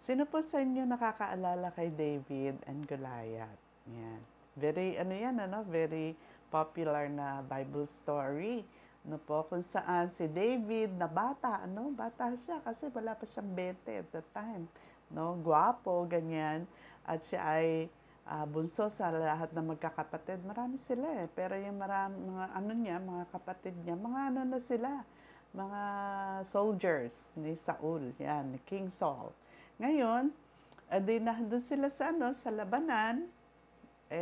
Sino po sa inyo nakakaalala kay David and Goliath? Yan. Very, ano yan, ano? Very popular na Bible story. No po, kung saan si David na bata, ano? Bata siya kasi wala pa siyang 20 at that time. No? Guwapo, ganyan. At siya ay bunso sa lahat ng magkakapatid. Marami sila eh. Pero yung marami, mga ano niya, mga kapatid niya, mga ano na sila, mga soldiers ni Saul, yan, ni King Saul. Ngayon, di nandun sila sa, ano, sa labanan,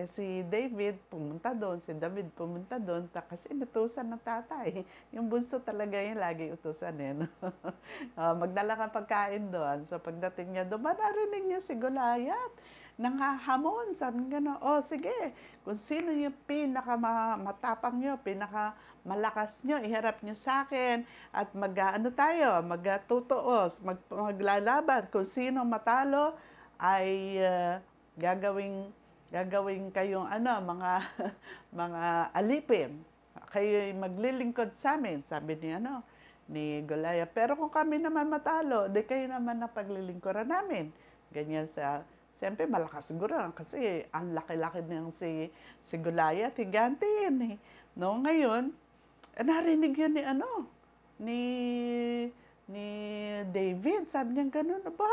si David pumunta doon, si David pumunta doon, kasi inutusan ng tatay. Yung bunso talaga yung lagi utusan eh. No? Magdala ka pagkain doon. So pagdating niya doon, narinig niya si Goliath. Nanghahamon, sabi niya na, oh sige, kung sino yung pinakamatapang niyo, pinakamalakas niyo, iharap niyo sa akin at ano tayo, magtutuos, maglalaban. Kung sino matalo ay gagawin kayong ano, mga mga alipin. Kayo maglilingkod sa amin, sabi ni ano, ni Goliath. Pero kung kami naman matalo, di kayo naman na paglilingkuran namin. Ganyan siyempre malakas siguro kasi ang laki-laki ng si Goliath, higante yan eh. No, ngayon, narinig yun ni ano, ni ni David, sabi niya gano'n, aba,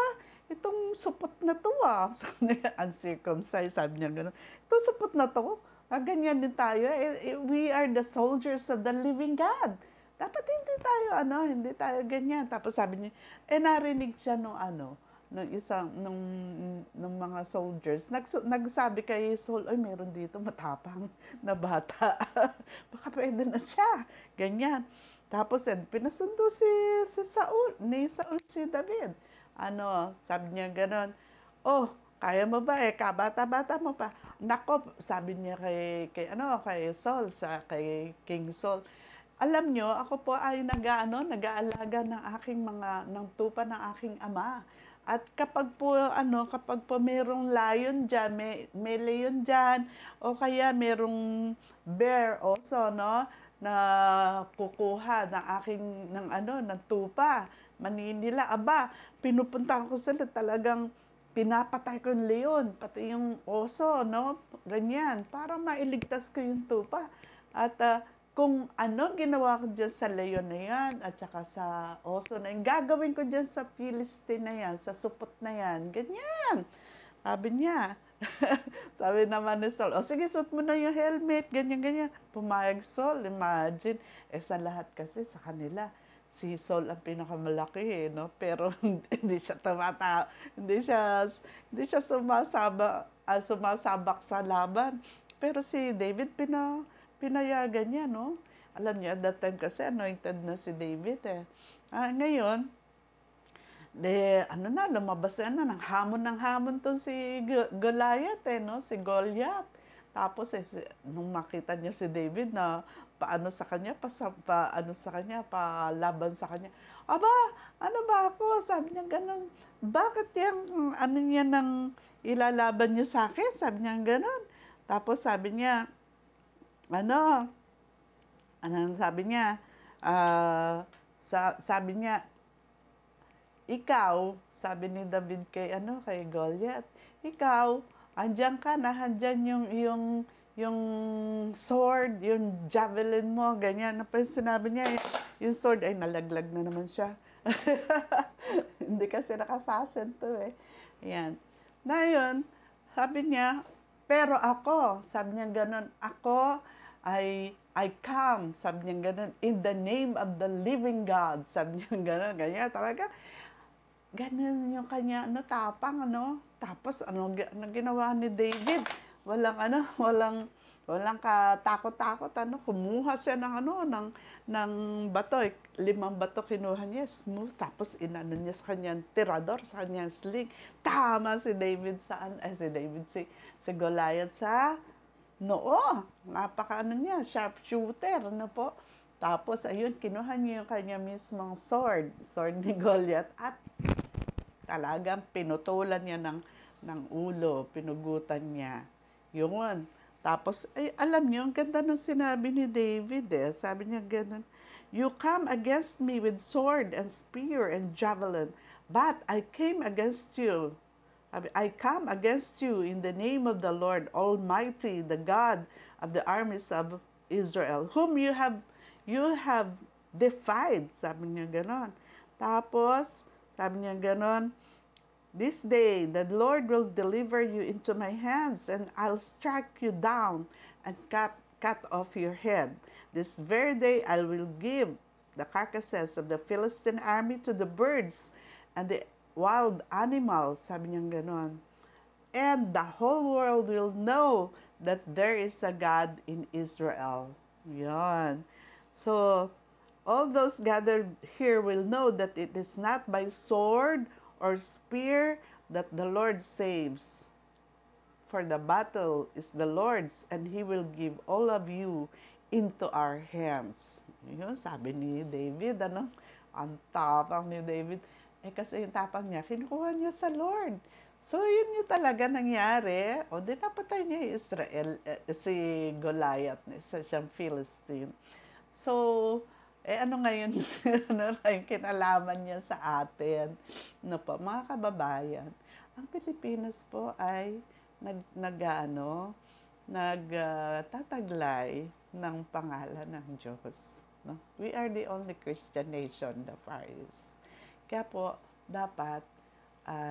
itong supot na to sabi niya, uncircumcised, sabi niya gano'n, itong supot na to, ganyan din tayo, we are the soldiers of the living God. Dapat hindi tayo ganyan. Tapos sabi niya, narinig siya nung ano, nung mga soldiers, nagsabi kay Saul, ay, meron dito matapang na bata. Baka pwede na siya. Ganyan. Tapos, pinasundo ni Saul si David. Ano, sabi niya ganon, oh, kaya mo ba kabata-bata mo pa. Nako, sabi niya kay Saul, kay King Saul, alam nyo, ako po ay nag-aalaga ng tupa ng aking ama. At kapag po merong lion diyan, may leon diyan, o kaya merong bear also, no, na kukuha ng tupa, maninila, aba, pinupuntahan ko sila talagang pinapatay ko yung leon, pati yung oso, no? Ganyan, para mailigtas ko yung tupa. At kung ano ginawa ko dyan sa leon na yan, at saka sa oso na yan, gagawin ko dyan sa Philistine na yan, sa supot na yan. Ganyan. Sabi niya. Sabi naman ni Saul, sige, suot mo na yung helmet, ganyan, ganyan. Pumayag Saul, imagine. Sa lahat kasi, sa kanila, si Saul ang pinakamalaki no? Pero hindi siya hindi siya sumasabak sa laban. Pero si David, pinayagan niya, no? Alam niya, that time kasi anointed na si David eh. Ngayon, lumabas ng hamon tong si Goliath no? Si Goliath. Tapos nung makita niya si David na paano sa kanya, palaban sa kanya. Aba, ano ba ako? Sabi niya ganun. Bakit yung ano niya nang ilalaban niyo sa akin? Sabi niya ganun. Tapos sabi niya, ano, sabi niya, sabi niya, ikaw, sabi ni David kay Goliath, ikaw, andyan ka na, andyan yung sword, yung javelin mo, ganyan. Ano pa yung sinabi niya, yung sword ay nalaglag na naman siya. Hindi kasi nakafasten to eh. Ayan. Na yun, sabi niya, pero ako, sabi niya ganun, ako I come, sabi niya ganun, in the name of the living God, sabi niya ganun, ganyan, talaga, ganun yung kanya, tapang, Tapos, ginawa ni David? Walang katakot-takot, kumuha siya ng bato, 5 bato kinuha niya, smooth, tapos inano niya sa kanyang tirador, sa kanyang sling, tama si David si Goliath sa noo, niya, sharpshooter, po. Tapos, ayun, kinuha niya yung kanya mismong sword ni Goliath, at talagang pinutulan niya ng ulo, pinugutan niya. Yun. Tapos, alam niyo, ang ganda nung sinabi ni David Sabi niya ganun, you come against me with sword and spear and javelin, But I came against you. I come against you in the name of the Lord Almighty, the God of the armies of Israel, whom you have defied. Sabi niya ganon. Tapos, sabi niya ganon, this day the Lord will deliver you into my hands, and I'll strike you down and cut off your head. This very day I will give the carcasses of the Philistine army to the birds and the wild animals. Sabi niya ganon. And the whole world will know that there is a God in Israel. Yan. So, all those gathered here will know that it is not by sword or spear that the Lord saves. For the battle is the Lord's, and He will give all of you into our hands. Yun, sabi ni David, ano? Ang tapang ni David. Kasi yung tapang niya, kinukuha niya sa Lord. So, yun yung talaga nangyari. O, di napatay niya yung Israel, si Goliath, isa siyang Philistine. So, ano ngayon, ano na yung kinalaman niya sa atin? No po, mga kababayan, ang Pilipinas po ay nagtataglay ng pangalan ng Diyos. No? We are the only Christian nation, the Far East. Kaya po, dapat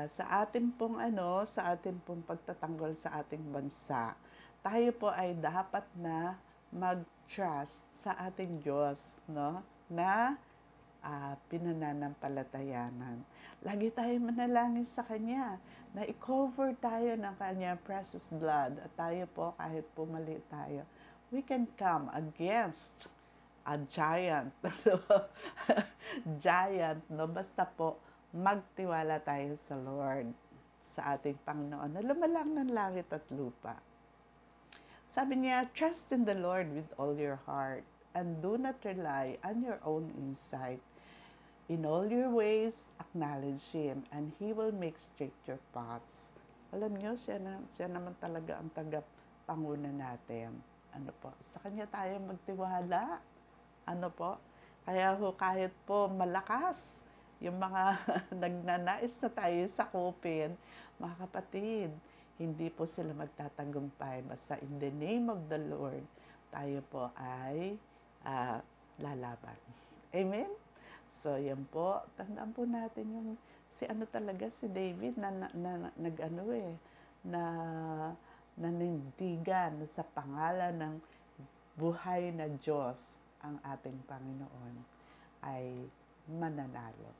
sa ating pong pagtatanggol sa ating bansa, tayo po ay dapat na mag-trust sa ating Diyos, no? Na pinananampalatayanan. Lagi tayo manalangin sa Kanya na i-cover tayo ng Kanyang precious blood at tayo po, kahit po mali tayo, we can come against a giant. Giant, no? Basta po, magtiwala tayo sa Lord, sa ating Panginoon, na lumalang ng langit at lupa. Sabi niya, trust in the Lord with all your heart and do not rely on your own insight. In all your ways, acknowledge Him, and He will make straight your paths. Alam niyo, siya naman talaga ang tagapanguna natin. Ano po? Sa Kanya tayo magtiwala. Ano po? Kaya ho, kahit po malakas yung mga nagnanais na tayo sakupin, mga kapatid, hindi po sila magtatagumpay. Basta in the name of the Lord, tayo po ay lalaban. Amen? So, yan po. Tandaan po natin yung si David na nanindigan sa pangalan ng buhay na Diyos ang ating Panginoon ay mananalo.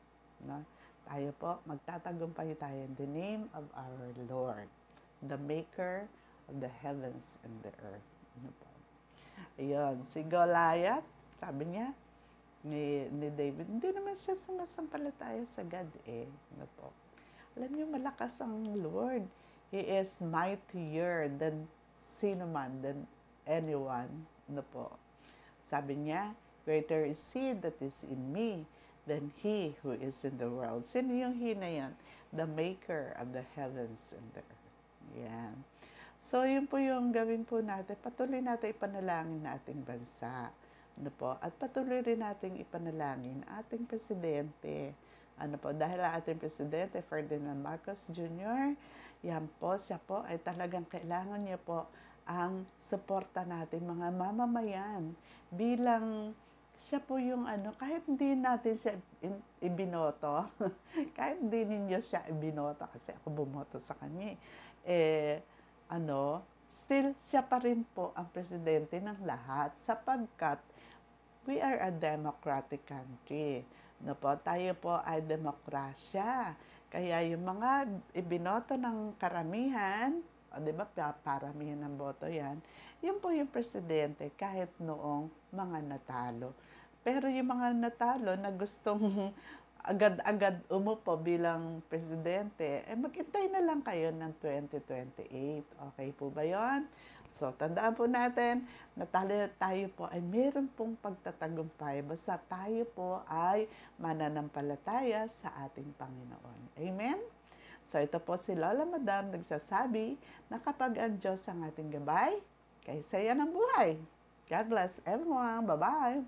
No? Tayo po, magtatagumpay tayo in the name of our Lord, the Maker of the heavens and the earth. Ano po? Ayun, si Goliath, sabi niya, ni David, hindi naman siya sumasampalataya sa God Ano po? Alam niyo, malakas ang Lord. He is mightier than sino man, than anyone. Ano po? Sabi niya, greater is He that is in me than he who is in the world. Sino yung He na yan? The Maker of the heavens and the earth. Yan. So, yun po yung gawin po natin. Patuloy natin ipanalangin na ating bansa. Ano po? At patuloy rin nating ipanalangin ating presidente. Ano po? Dahil ang ating presidente, Ferdinand Marcos Jr., yan po, siya po ay talagang kailangan niya po ang suporta natin mga mamamayan bilang siya po yung kahit hindi natin siya ibinoto, kahit hindi ninyo siya ibinoto, kasi ako bumoto sa kanya, still siya pa rin po ang presidente ng lahat sapagkat we are a democratic country. No po, tayo po ay demokrasya. Kaya yung mga ibinoto ng karamihan, di ba, paramihan ng boto yan, yun po yung presidente kahit noong mga natalo. Pero yung mga natalo na gustong agad-agad umupo bilang presidente, maghintay na lang kayo ng 2028. Okay po ba yun? So, tandaan po natin na tayo po ay meron pong pagtatagumpay basta tayo po ay mananampalataya sa ating Panginoon. Amen? So, ito po si Lola Madam nagsasabi na kapag ang Diyos ang ating gabay, kay saya ng buhay. God bless everyone. Bye-bye.